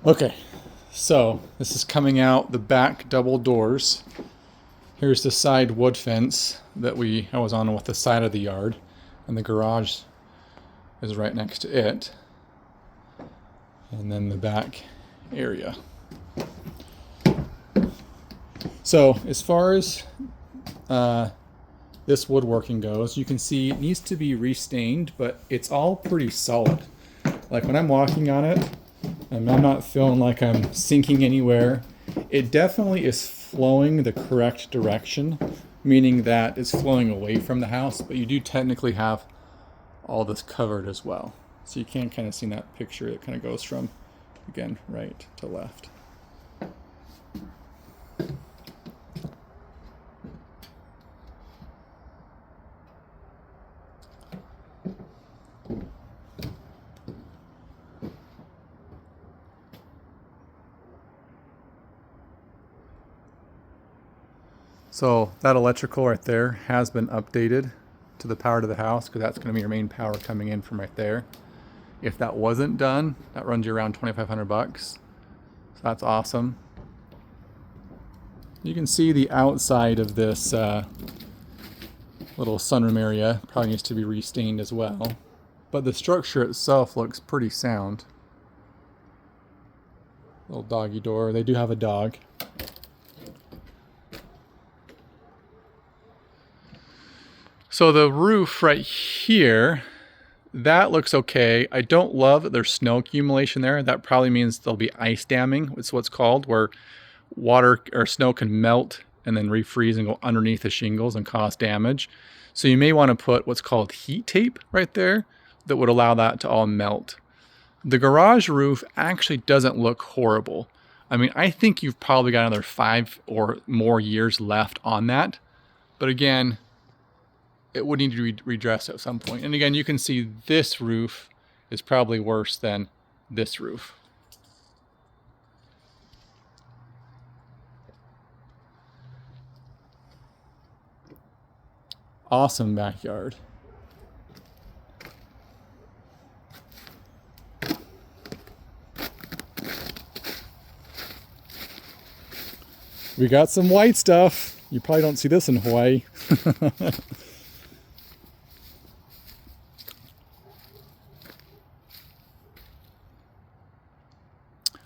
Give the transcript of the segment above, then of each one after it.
Okay, so this is coming out the back double doors. Here's the side wood fence that I was on with the side of the yard, and the garage is right next to it. And then the back area. So as far as this woodworking goes, you can see it needs to be restained, but it's all pretty solid. Like when I'm walking on it, and I'm not feeling like I'm sinking anywhere. It definitely is flowing the correct direction, meaning that it's flowing away from the house, but you do technically have all this covered as well. So you can kind of see in that picture, it kind of goes from, again, right to left. So that electrical right there has been updated to the power to the house, because that's going to be your main power coming in from right there. If that wasn't done, that runs you around $2,500. So that's awesome. You can see the outside of this little sunroom area probably needs to be restained as well. But the structure itself looks pretty sound. Little doggy door. They do have a dog. So the roof right here, that looks okay. I don't love that there's snow accumulation there. That probably means there'll be ice damming. It's what's called, where water or snow can melt and then refreeze and go underneath the shingles and cause damage. So you may want to put what's called heat tape right there that would allow that to all melt. The garage roof actually doesn't look horrible. I mean, I think you've probably got another 5 or more years left on that. But again, it would need to be redressed at some point. And again, you can see this roof is probably worse than this roof. Awesome backyard. We got some white stuff. You probably don't see this in Hawaii.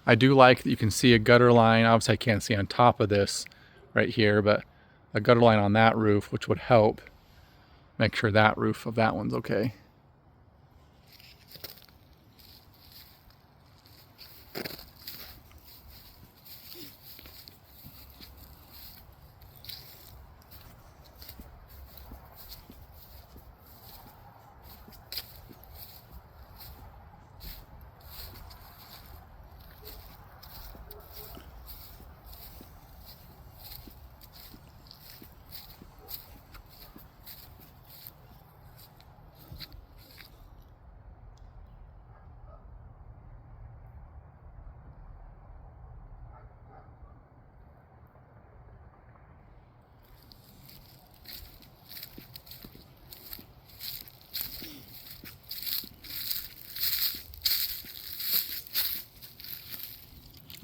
I do like that you can see a gutter line. Obviously I can't see on top of this right here, but a gutter line on that roof, which would help make sure that roof of that one's okay.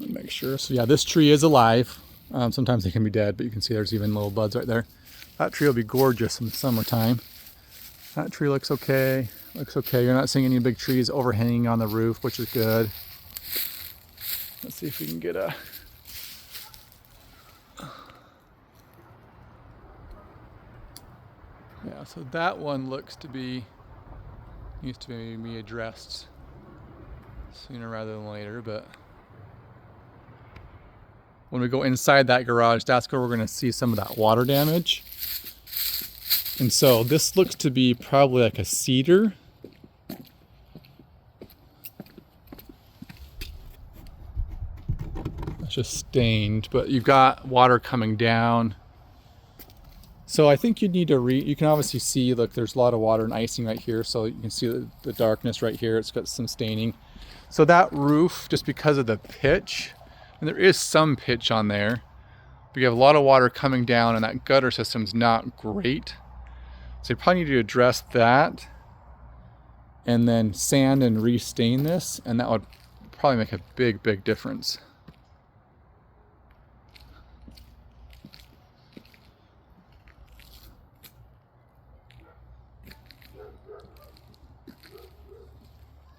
Make sure. So yeah, this tree is alive. Sometimes they can be dead, but you can see there's even little buds right there. That tree will be gorgeous in the summertime. That tree looks okay. Looks okay. You're not seeing any big trees overhanging on the roof, which is good. Let's see if we can get a... Yeah, so that one looks to be, needs to be addressed sooner rather than later, but when we go inside that garage, that's where we're going to see some of that water damage. And so this looks to be probably like a cedar. It's just stained, but you've got water coming down. So I think you need to you can obviously see, look, there's a lot of water and icing right here. So you can see the darkness right here. It's got some staining. So that roof, just because of the pitch, and there is some pitch on there, but you have a lot of water coming down and that gutter system's not great. So you probably need to address that and then sand and restain this, and that would probably make a big, big difference.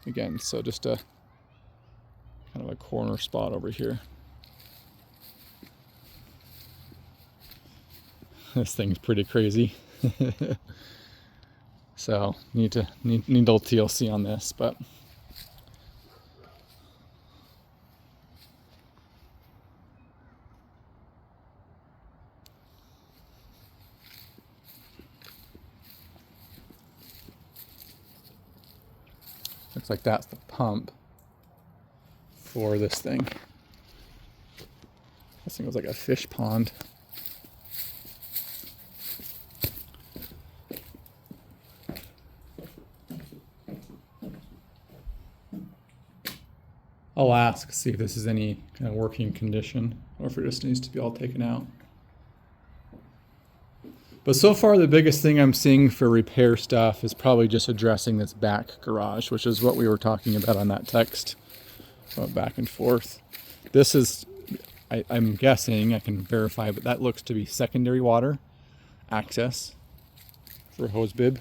Again, so just a kind of a corner spot over here. This thing's pretty crazy. So need a little TLC on this, but looks like that's the pump for this thing. This thing was like a fish pond. I'll ask, see if this is any kind of working condition or if it just needs to be all taken out. But so far, the biggest thing I'm seeing for repair stuff is probably just addressing this back garage, which is what we were talking about on that text. Went back and forth. This is, I'm guessing, I can verify, but that looks to be secondary water access for hose bib.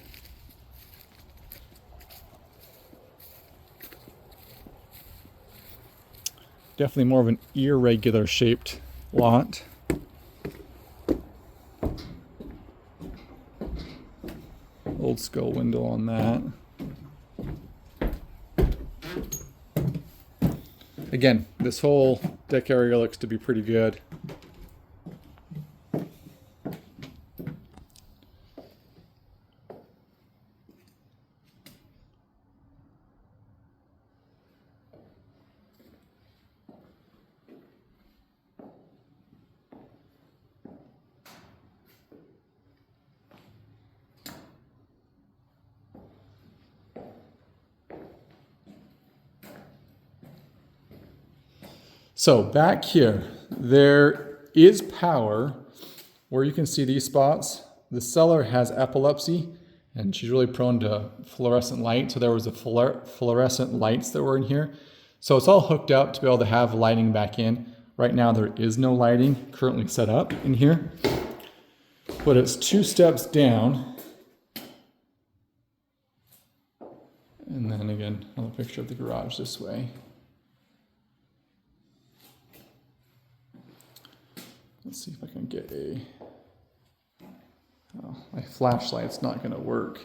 Definitely more of an irregular shaped lot. Old skull window on that. Again, this whole deck area looks to be pretty good. So back here, there is power where you can see these spots. The seller has epilepsy and she's really prone to fluorescent light. So there was a fluorescent lights that were in here. So it's all hooked up to be able to have lighting back in. Right now there is no lighting currently set up in here, but it's 2 steps down. And then again, another picture of the garage this way. Let's see if I can get a, oh, my flashlight's not going to work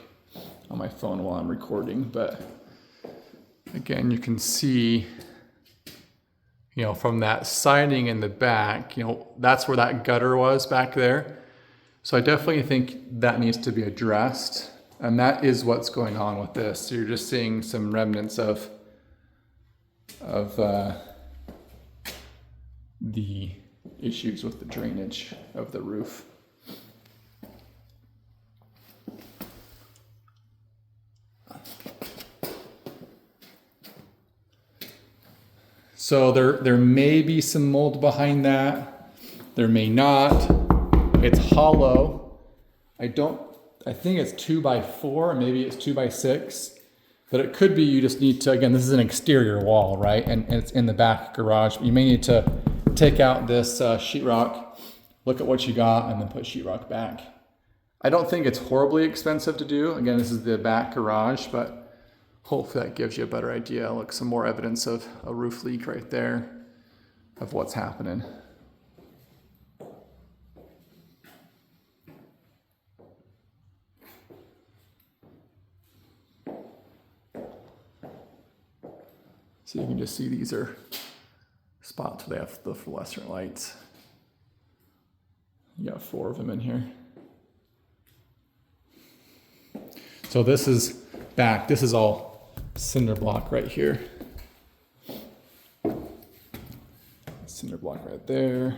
on my phone while I'm recording, but again, you can see, from that siding in the back, that's where that gutter was back there. So I definitely think that needs to be addressed, and that is what's going on with this. So you're just seeing some remnants of the issues with the drainage of the roof. So there may be some mold behind that. There may not. It's hollow. I think it's 2x4, maybe it's 2x6. But it could be you just need to, again, this is an exterior wall, right? And it's in the back garage. You may need to take out this sheetrock, look at what you got, and then put sheetrock back. I don't think it's horribly expensive to do. Again, this is the back garage, but hopefully that gives you a better idea. Look, some more evidence of a roof leak right there of what's happening. So you can just see these are spots where they have the fluorescent lights. You got 4 of them in here. So this is back. This is all cinder block right here. Cinder block right there.